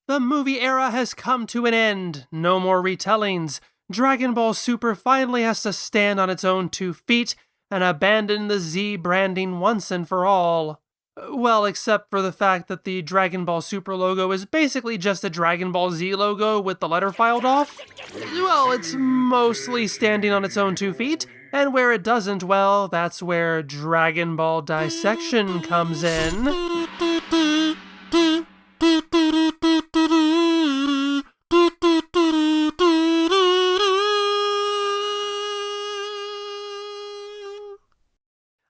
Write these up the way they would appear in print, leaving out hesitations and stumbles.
The movie era has come to an end. No more retellings. Dragon Ball Super finally has to stand on its own 2 feet and abandon the Z branding once and for all. Well, except for the fact that the Dragon Ball Super logo is basically just a Dragon Ball Z logo with the letter filed off. Well, it's mostly standing on its own 2 feet, and where it doesn't, well, that's where Dragon Ball Dissection comes in.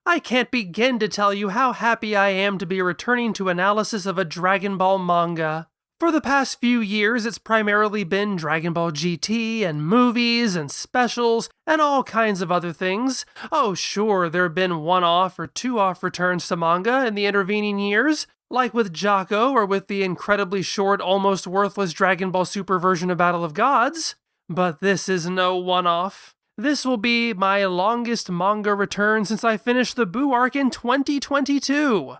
I can't begin to tell you how happy I am to be returning to analysis of a Dragon Ball manga. For the past few years, it's primarily been Dragon Ball GT and movies and specials and all kinds of other things. Oh sure, there have been one-off or two-off returns to manga in the intervening years, like with Jocko or with the incredibly short, almost worthless Dragon Ball Super version of Battle of Gods. But this is no one-off. This will be my longest manga return since I finished the Boo arc in 2022.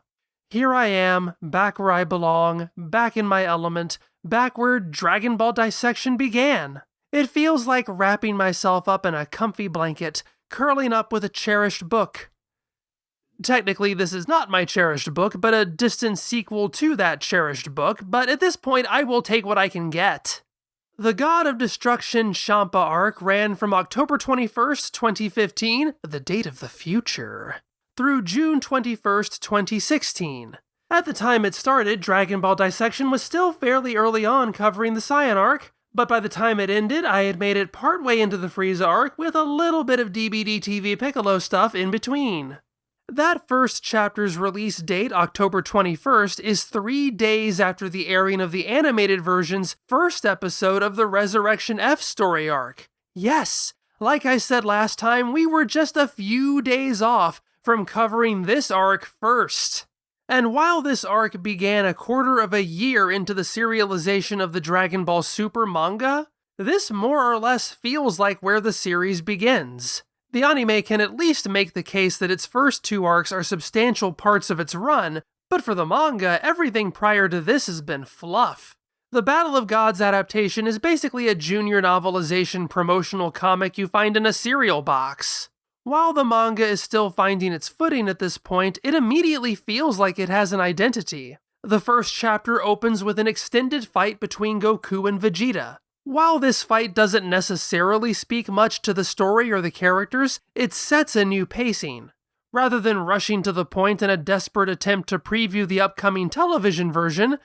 Here I am, back where I belong, back in my element, back where Dragon Ball Dissection began. It feels like wrapping myself up in a comfy blanket, curling up with a cherished book. Technically, this is not my cherished book, but a distant sequel to that cherished book, but at this point I will take what I can get. The God of Destruction Champa arc ran from October 21st, 2015, the date of the future, through June 21st, 2016. At the time it started, Dragon Ball Dissection was still fairly early on covering the Saiyan arc, but by the time it ended, I had made it partway into the Frieza arc with a little bit of DBD TV Piccolo stuff in between. That first chapter's release date, October 21st, is 3 days after the airing of the animated version's first episode of the Resurrection F story arc. Yes, like I said last time, we were just a few days off from covering this arc first. And while this arc began a quarter of a year into the serialization of the Dragon Ball Super manga, this more or less feels like where the series begins. The anime can at least make the case that its first 2 arcs are substantial parts of its run, but for the manga, everything prior to this has been fluff. The Battle of Gods adaptation is basically a junior novelization promotional comic you find in a cereal box. While the manga is still finding its footing at this point, it immediately feels like it has an identity. The first chapter opens with an extended fight between Goku and Vegeta. While this fight doesn't necessarily speak much to the story or the characters, it sets a new pacing. Rather than rushing to the point in a desperate attempt to preview the upcoming television version,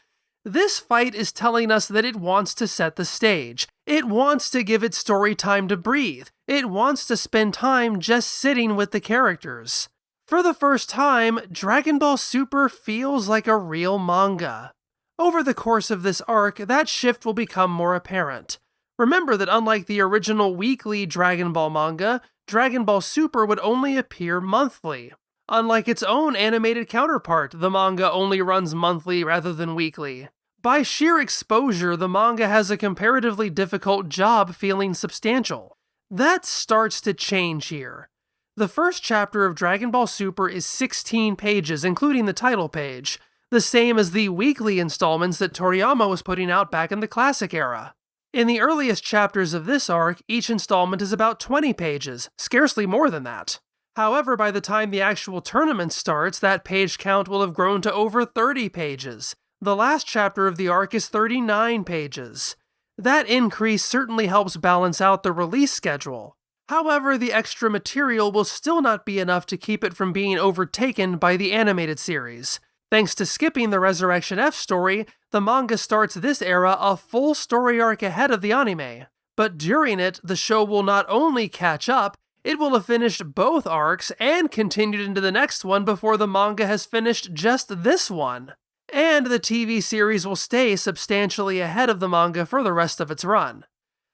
this fight is telling us that it wants to set the stage. It wants to give its story time to breathe. It wants to spend time just sitting with the characters. For the first time, Dragon Ball Super feels like a real manga. Over the course of this arc, that shift will become more apparent. Remember that unlike the original weekly Dragon Ball manga, Dragon Ball Super would only appear monthly. Unlike its own animated counterpart, the manga only runs monthly rather than weekly. By sheer exposure, the manga has a comparatively difficult job feeling substantial. That starts to change here. The first chapter of Dragon Ball Super is 16 pages, including the title page, the same as the weekly installments that Toriyama was putting out back in the classic era. In the earliest chapters of this arc, each installment is about 20 pages, scarcely more than that. However, by the time the actual tournament starts, that page count will have grown to over 30 pages. The last chapter of the arc is 39 pages. That increase certainly helps balance out the release schedule. However, the extra material will still not be enough to keep it from being overtaken by the animated series. Thanks to skipping the Resurrection F story, the manga starts this era a full story arc ahead of the anime. But during it, the show will not only catch up, it will have finished both arcs and continued into the next one before the manga has finished just this one. And the TV series will stay substantially ahead of the manga for the rest of its run.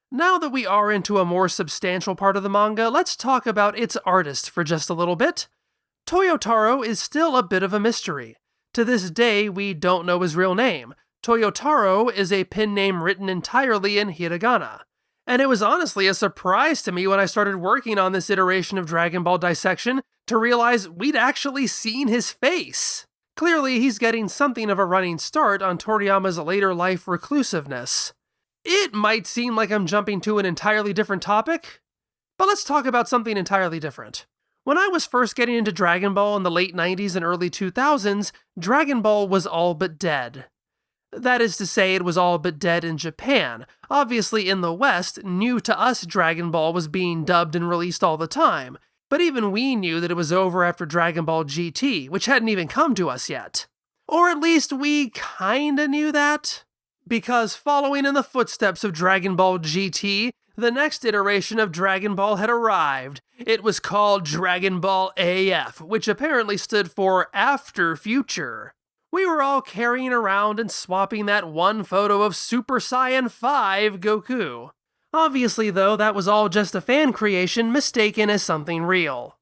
Now that we are into a more substantial part of the manga, let's talk about its artist for just a little bit. Toyotarou is still a bit of a mystery. To this day, we don't know his real name. Toyotarou is a pen name written entirely in hiragana. And it was honestly a surprise to me when I started working on this iteration of Dragon Ball Dissection to realize we'd actually seen his face. Clearly, he's getting something of a running start on Toriyama's later life reclusiveness. It might seem like I'm jumping to an entirely different topic, but let's talk about something entirely different. When I was first getting into Dragon Ball in the late 90s and early 2000s, Dragon Ball was all but dead. That is to say, it was all but dead in Japan. Obviously, in the West, new to us Dragon Ball was being dubbed and released all the time, but even we knew that it was over after Dragon Ball GT, which hadn't even come to us yet. Or at least we kinda knew that. Because following in the footsteps of Dragon Ball GT, the next iteration of Dragon Ball had arrived. It was called Dragon Ball AF, which apparently stood for After Future. We were all carrying around and swapping that one photo of Super Saiyan 5 Goku. Obviously, though, that was all just a fan creation mistaken as something real.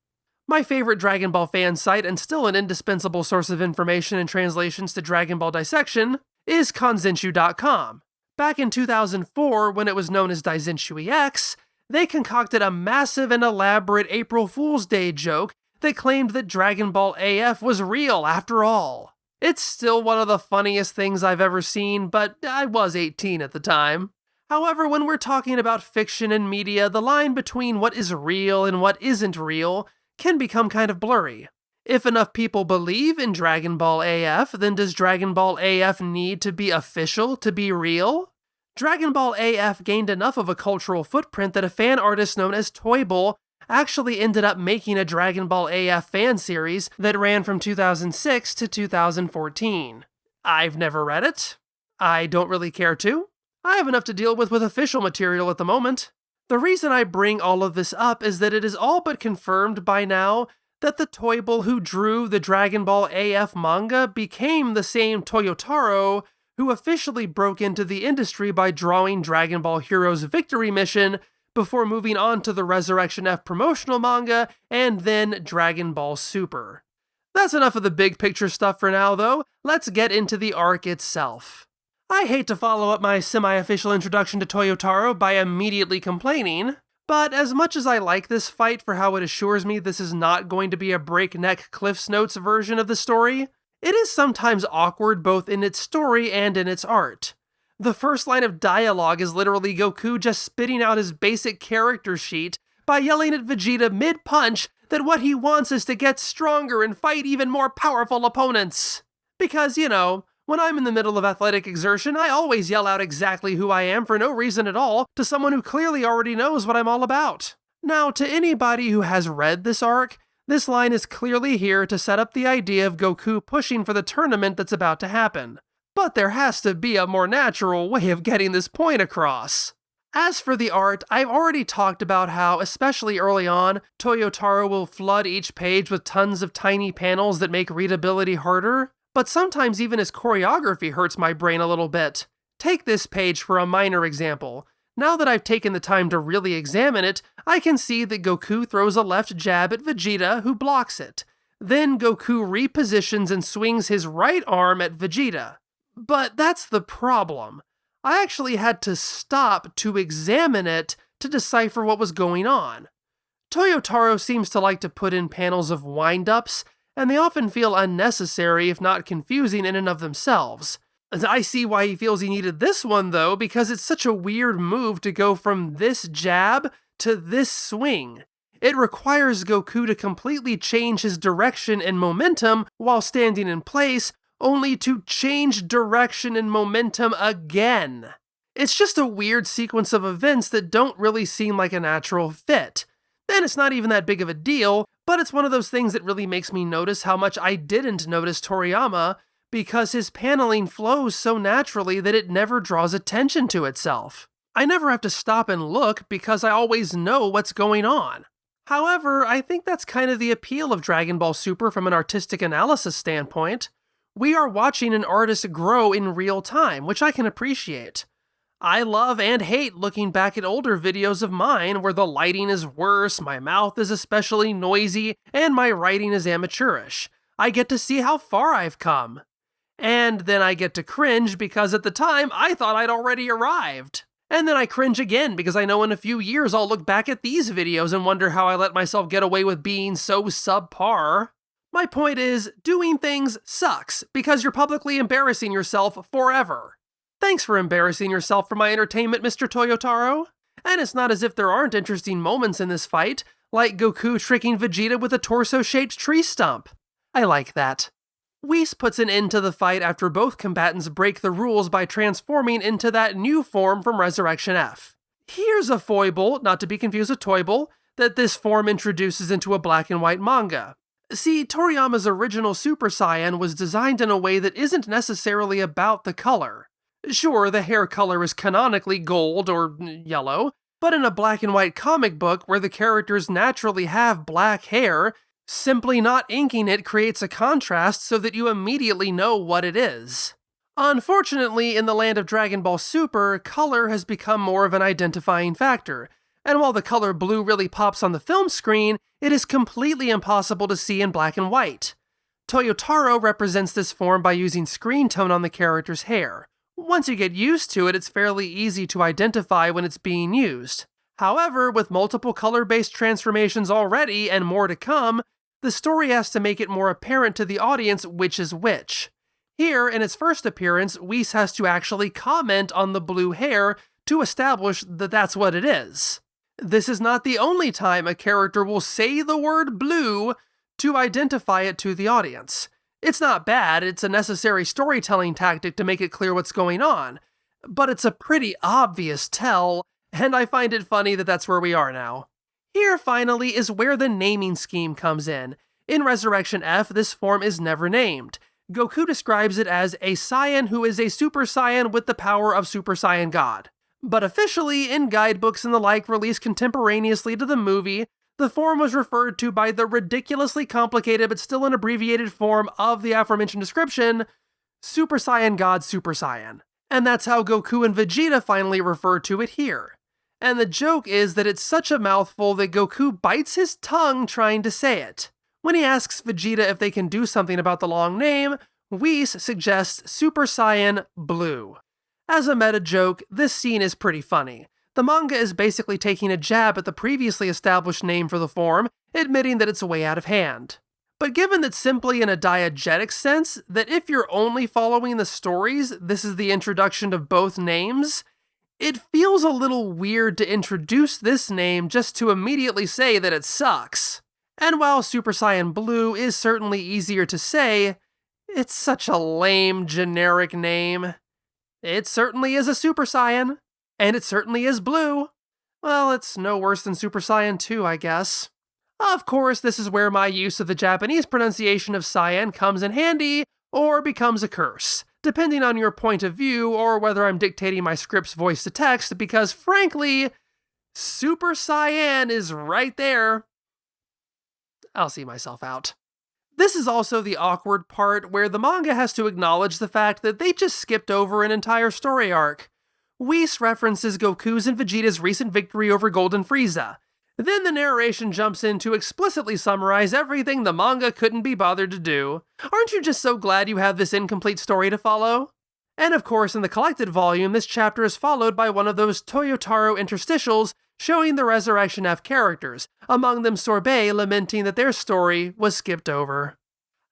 My favorite Dragon Ball fan site, and still an indispensable source of information and translations to Dragon Ball Dissection, is Kanzenshu.com. Back in 2004, when it was known as Daizenshuu EX, they concocted a massive and elaborate April Fool's Day joke that claimed that Dragon Ball AF was real after all. It's still one of the funniest things I've ever seen, but I was 18 at the time. However, when we're talking about fiction and media, the line between what is real and what isn't real can become kind of blurry. If enough people believe in Dragon Ball AF, then does Dragon Ball AF need to be official to be real? Dragon Ball AF gained enough of a cultural footprint that a fan artist known as Toyble actually ended up making a Dragon Ball AF fan series that ran from 2006 to 2014. I've never read it. I don't really care to. I have enough to deal with official material at the moment. The reason I bring all of this up is that it is all but confirmed by now that the Toyble who drew the Dragon Ball AF manga became the same Toyotarou who officially broke into the industry by drawing Dragon Ball Heroes Victory Mission before moving on to the Resurrection F promotional manga and then Dragon Ball Super. That's enough of the big picture stuff for now, though. Let's get into the arc itself. I hate to follow up my semi-official introduction to Toyotarou by immediately complaining, but as much as I like this fight for how it assures me this is not going to be a breakneck Cliff's Notes version of the story, it is sometimes awkward both in its story and in its art. The first line of dialogue is literally Goku just spitting out his basic character sheet by yelling at Vegeta mid-punch that what he wants is to get stronger and fight even more powerful opponents. Because, you know, when I'm in the middle of athletic exertion, I always yell out exactly who I am for no reason at all to someone who clearly already knows what I'm all about. Now, to anybody who has read this arc, this line is clearly here to set up the idea of Goku pushing for the tournament that's about to happen. But there has to be a more natural way of getting this point across. As for the art, I've already talked about how, especially early on, Toyotarou will flood each page with tons of tiny panels that make readability harder. But sometimes even his choreography hurts my brain a little bit. Take this page for a minor example. Now that I've taken the time to really examine it, I can see that Goku throws a left jab at Vegeta, who blocks it. Then Goku repositions and swings his right arm at Vegeta. But that's the problem. I actually had to stop to examine it to decipher what was going on. Toyotarou seems to like to put in panels of wind-ups, and they often feel unnecessary if not confusing in and of themselves. I see why he feels he needed this one though, because it's such a weird move to go from this jab to this swing. It requires Goku to completely change his direction and momentum while standing in place, only to change direction and momentum again. It's just a weird sequence of events that don't really seem like a natural fit. Then it's not even that big of a deal, but it's one of those things that really makes me notice how much I didn't notice Toriyama, because his paneling flows so naturally that it never draws attention to itself. I never have to stop and look because I always know what's going on. However, I think that's kind of the appeal of Dragon Ball Super from an artistic analysis standpoint. We are watching an artist grow in real time, which I can appreciate. I love and hate looking back at older videos of mine where the lighting is worse, my mouth is especially noisy, and my writing is amateurish. I get to see how far I've come. And then I get to cringe because at the time I thought I'd already arrived. And then I cringe again because I know in a few years I'll look back at these videos and wonder how I let myself get away with being so subpar. My point is, doing things sucks because you're publicly embarrassing yourself forever. Thanks for embarrassing yourself for my entertainment, Mr. Toyotarou. And it's not as if there aren't interesting moments in this fight, like Goku tricking Vegeta with a torso-shaped tree stump. I like that. Whis puts an end to the fight after both combatants break the rules by transforming into that new form from Resurrection F. Here's a foible, not to be confused with Toible, that this form introduces into a black and white manga. See, Toriyama's original Super Saiyan was designed in a way that isn't necessarily about the color. Sure, the hair color is canonically gold or yellow, but in a black and white comic book where the characters naturally have black hair, simply not inking it creates a contrast so that you immediately know what it is. Unfortunately, in the land of Dragon Ball Super, color has become more of an identifying factor, and while the color blue really pops on the film screen, it is completely impossible to see in black and white. Toyotarou represents this form by using screen tone on the character's hair. Once you get used to it, it's fairly easy to identify when it's being used. However, with multiple color-based transformations already and more to come, the story has to make it more apparent to the audience which is which. Here, in its first appearance, Whis has to actually comment on the blue hair to establish that that's what it is. This is not the only time a character will say the word blue to identify it to the audience. It's not bad, it's a necessary storytelling tactic to make it clear what's going on, but it's a pretty obvious tell, and I find it funny that that's where we are now. Here, finally, is where the naming scheme comes in. In Resurrection F, this form is never named. Goku describes it as a Saiyan who is a Super Saiyan with the power of Super Saiyan God. But officially, in guidebooks and the like released contemporaneously to the movie, the form was referred to by the ridiculously complicated but still an abbreviated form of the aforementioned description, Super Saiyan God Super Saiyan. And that's how Goku and Vegeta finally refer to it here. And the joke is that it's such a mouthful that Goku bites his tongue trying to say it. When he asks Vegeta if they can do something about the long name, Whis suggests Super Saiyan Blue. As a meta joke, this scene is pretty funny. The manga is basically taking a jab at the previously established name for the form, admitting that it's way out of hand. But given that simply in a diegetic sense, that if you're only following the stories, this is the introduction of both names, it feels a little weird to introduce this name just to immediately say that it sucks. And while Super Saiyan Blue is certainly easier to say, it's such a lame, generic name. It certainly is a Super Saiyan. And it certainly is blue. Well, it's no worse than Super Saiyan 2, I guess. Of course, this is where my use of the Japanese pronunciation of Saiyan comes in handy, or becomes a curse, depending on your point of view or whether I'm dictating my script's voice to text, because frankly, Super Saiyan is right there. I'll see myself out. This is also the awkward part where the manga has to acknowledge the fact that they just skipped over an entire story arc. Whis references Goku's and Vegeta's recent victory over Golden Frieza. Then the narration jumps in to explicitly summarize everything the manga couldn't be bothered to do. Aren't you just so glad you have this incomplete story to follow? And of course, in the collected volume, this chapter is followed by one of those Toyotarou interstitials showing the Resurrection F characters, among them Sorbet lamenting that their story was skipped over.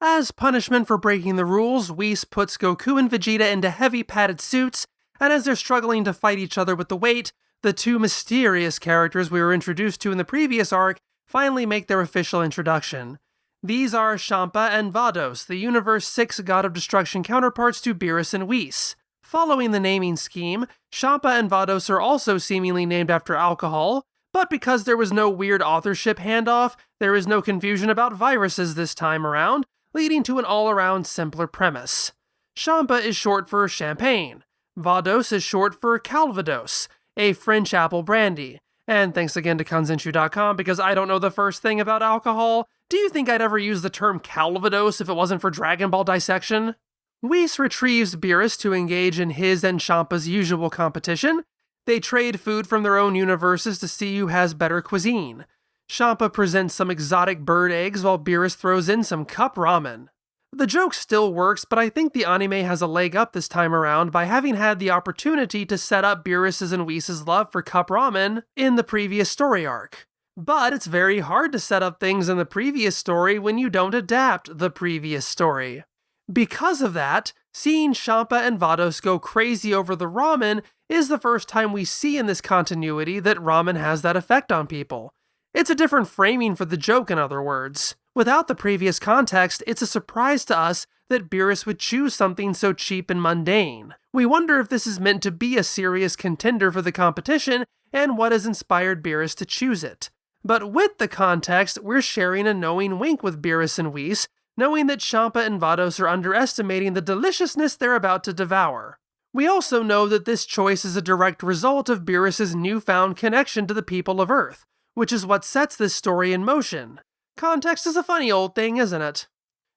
As punishment for breaking the rules, Whis puts Goku and Vegeta into heavy padded suits, and as they're struggling to fight each other with the weight, the two mysterious characters we were introduced to in the previous arc finally make their official introduction. These are Champa and Vados, the Universe 6 God of Destruction counterparts to Beerus and Whis. Following the naming scheme, Champa and Vados are also seemingly named after alcohol, but because there was no weird authorship handoff, there is no confusion about viruses this time around, leading to an all-around simpler premise. Champa is short for champagne. Vados is short for Calvados, a French apple brandy. And thanks again to Kanzenshu.com because I don't know the first thing about alcohol. Do you think I'd ever use the term Calvados if it wasn't for Dragon Ball Dissection? Whis retrieves Beerus to engage in his and Champa's usual competition. They trade food from their own universes to see who has better cuisine. Champa presents some exotic bird eggs while Beerus throws in some cup ramen. The joke still works, but I think the anime has a leg up this time around by having had the opportunity to set up Beerus's and Whis' love for cup ramen in the previous story arc. But it's very hard to set up things in the previous story when you don't adapt the previous story. Because of that, seeing Champa and Vados go crazy over the ramen is the first time we see in this continuity that ramen has that effect on people. It's a different framing for the joke, in other words. Without the previous context, it's a surprise to us that Beerus would choose something so cheap and mundane. We wonder if this is meant to be a serious contender for the competition and what has inspired Beerus to choose it. But with the context, we're sharing a knowing wink with Beerus and Whis, knowing that Champa and Vados are underestimating the deliciousness they're about to devour. We also know that this choice is a direct result of Beerus' newfound connection to the people of Earth, which is what sets this story in motion. Context is a funny old thing, isn't it?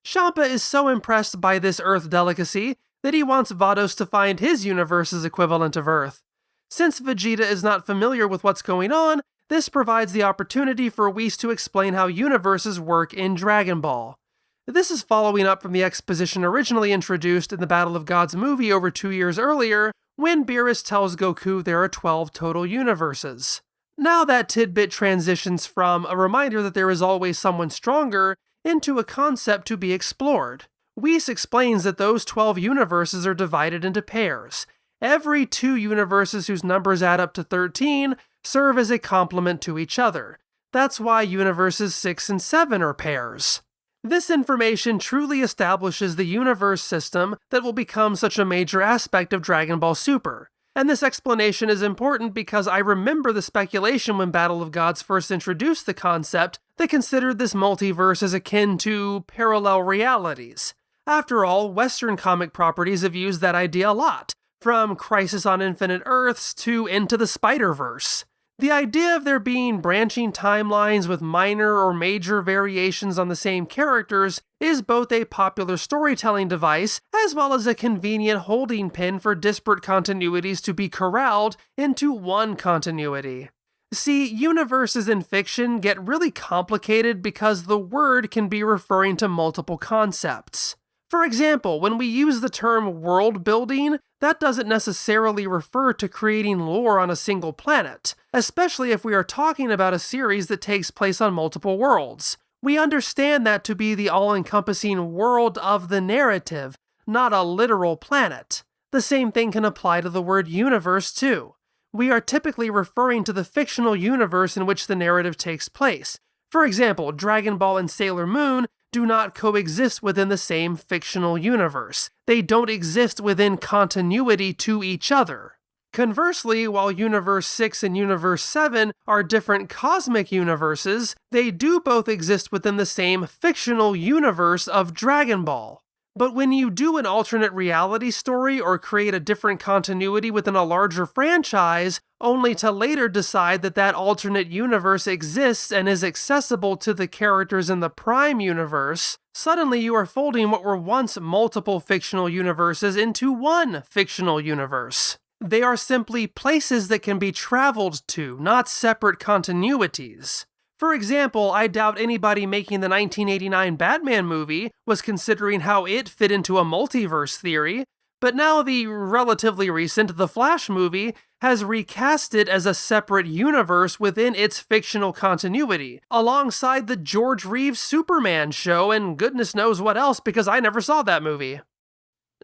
Champa is so impressed by this Earth delicacy that he wants Vados to find his universe's equivalent of Earth. Since Vegeta is not familiar with what's going on, this provides the opportunity for Whis to explain how universes work in Dragon Ball. This is following up from the exposition originally introduced in the Battle of Gods movie over 2 years earlier, when Beerus tells Goku there are 12 total universes. Now that tidbit transitions from a reminder that there is always someone stronger into a concept to be explored. Whis explains that those 12 universes are divided into pairs. Every 2 universes whose numbers add up to 13 serve as a complement to each other. That's why universes 6 and 7 are pairs. This information truly establishes the universe system that will become such a major aspect of Dragon Ball Super. And this explanation is important because I remember the speculation when Battle of Gods first introduced the concept that considered this multiverse as akin to parallel realities. After all, Western comic properties have used that idea a lot, from Crisis on Infinite Earths to Into the Spider-Verse. The idea of there being branching timelines with minor or major variations on the same characters is both a popular storytelling device as well as a convenient holding pin for disparate continuities to be corralled into one continuity. See, universes in fiction get really complicated because the word can be referring to multiple concepts. For example, when we use the term world building, that doesn't necessarily refer to creating lore on a single planet, especially if we are talking about a series that takes place on multiple worlds. We understand that to be the all-encompassing world of the narrative, not a literal planet. The same thing can apply to the word universe too. We are typically referring to the fictional universe in which the narrative takes place. For example, Dragon Ball and Sailor Moon do not coexist within the same fictional universe. They don't exist within continuity to each other. Conversely, while Universe 6 and Universe 7 are different cosmic universes, they do both exist within the same fictional universe of Dragon Ball. But when you do an alternate reality story or create a different continuity within a larger franchise, only to later decide that that alternate universe exists and is accessible to the characters in the Prime universe, suddenly you are folding what were once multiple fictional universes into one fictional universe. They are simply places that can be traveled to, not separate continuities. For example, I doubt anybody making the 1989 Batman movie was considering how it fit into a multiverse theory, but now the relatively recent The Flash movie has recast it as a separate universe within its fictional continuity, alongside the George Reeves Superman show and goodness knows what else because I never saw that movie.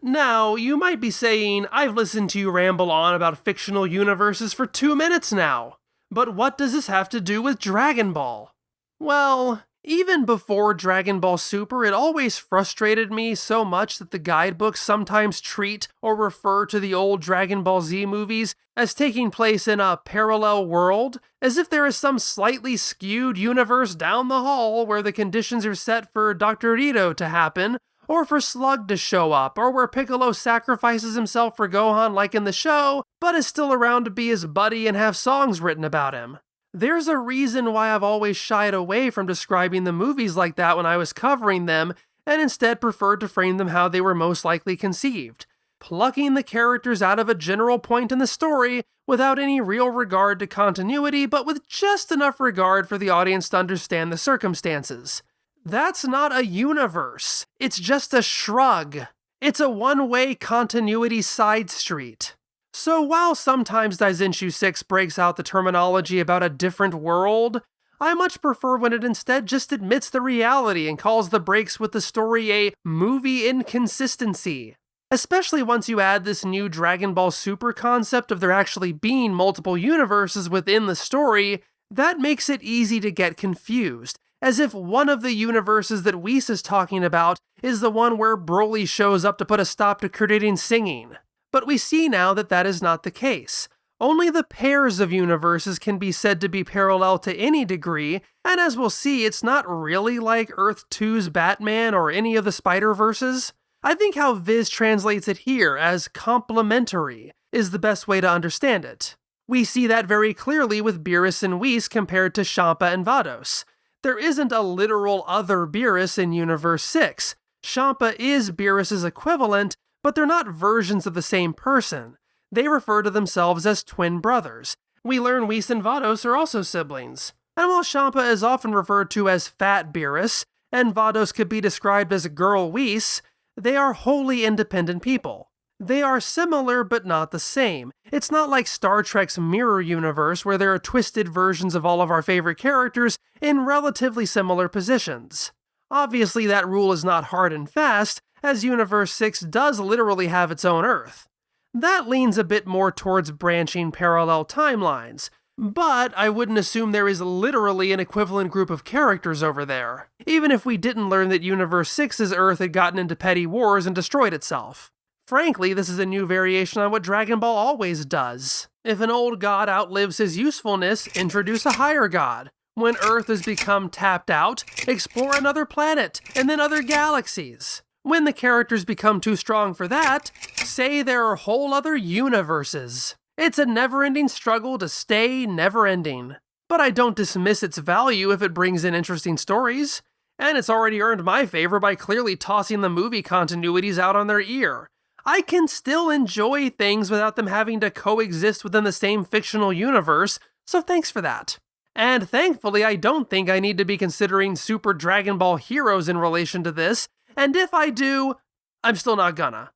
Now, you might be saying, I've listened to you ramble on about fictional universes for 2 minutes now. But what does this have to do with Dragon Ball? Well, even before Dragon Ball Super, it always frustrated me so much that the guidebooks sometimes treat or refer to the old Dragon Ball Z movies as taking place in a parallel world, as if there is some slightly skewed universe down the hall where the conditions are set for Dr. Rito to happen, or for Slug to show up, or where Piccolo sacrifices himself for Gohan like in the show, but is still around to be his buddy and have songs written about him. There's a reason why I've always shied away from describing the movies like that when I was covering them, and instead preferred to frame them how they were most likely conceived, plucking the characters out of a general point in the story without any real regard to continuity, but with just enough regard for the audience to understand the circumstances. That's not a universe. It's just a shrug. It's a one-way continuity side street. So while sometimes Daizenshu 6 breaks out the terminology about a different world, I much prefer when it instead just admits the reality and calls the breaks with the story a movie inconsistency. Especially once you add this new Dragon Ball Super concept of there actually being multiple universes within the story, that makes it easy to get confused, as if one of the universes that Whis is talking about is the one where Broly shows up to put a stop to creating singing. But we see now that that is not the case. Only the pairs of universes can be said to be parallel to any degree, and as we'll see, it's not really like Earth 2's Batman or any of the Spider-Verses. I think how Viz translates it here as complementary is the best way to understand it. We see that very clearly with Beerus and Whis compared to Champa and Vados. There isn't a literal other Beerus in Universe 6. Champa is Beerus' equivalent, but they're not versions of the same person. They refer to themselves as twin brothers. We learn Whis and Vados are also siblings. And while Champa is often referred to as Fat Beerus, and Vados could be described as Girl Whis, they are wholly independent people. They are similar but not the same. It's not like Star Trek's Mirror Universe where there are twisted versions of all of our favorite characters in relatively similar positions. Obviously that rule is not hard and fast, as Universe 6 does literally have its own Earth. That leans a bit more towards branching parallel timelines, but I wouldn't assume there is literally an equivalent group of characters over there, even if we didn't learn that Universe 6's Earth had gotten into petty wars and destroyed itself. Frankly, this is a new variation on what Dragon Ball always does. If an old god outlives his usefulness, introduce a higher god. When Earth has become tapped out, explore another planet, and then other galaxies. When the characters become too strong for that, say there are whole other universes. It's a never-ending struggle to stay never-ending. But I don't dismiss its value if it brings in interesting stories. And it's already earned my favor by clearly tossing the movie continuities out on their ear. I can still enjoy things without them having to coexist within the same fictional universe, so thanks for that. And thankfully, I don't think I need to be considering Super Dragon Ball Heroes in relation to this, and if I do, I'm still not gonna.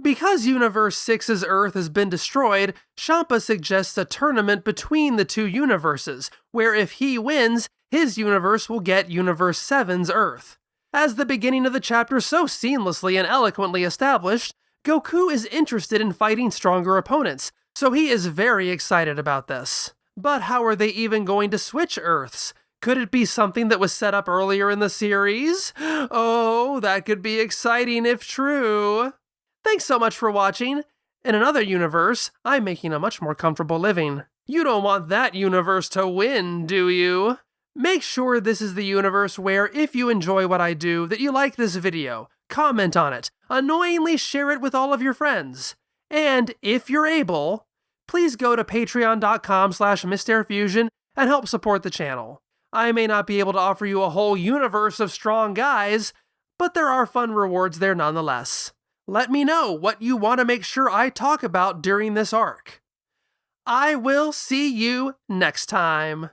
Because Universe 6's Earth has been destroyed, Champa suggests a tournament between the two universes, where if he wins, his universe will get Universe 7's Earth. As the beginning of the chapter so seamlessly and eloquently established, Goku is interested in fighting stronger opponents, so he is very excited about this. But how are they even going to switch Earths? Could it be something that was set up earlier in the series? Oh, that could be exciting if true. Thanks so much for watching. In another universe, I'm making a much more comfortable living. You don't want that universe to win, do you? Make sure this is the universe where, if you enjoy what I do, that you like this video, comment on it, annoyingly share it with all of your friends. And if you're able, please go to patreon.com/MystAirFusion and help support the channel. I may not be able to offer you a whole universe of strong guys, but there are fun rewards there nonetheless. Let me know what you want to make sure I talk about during this arc. I will see you next time.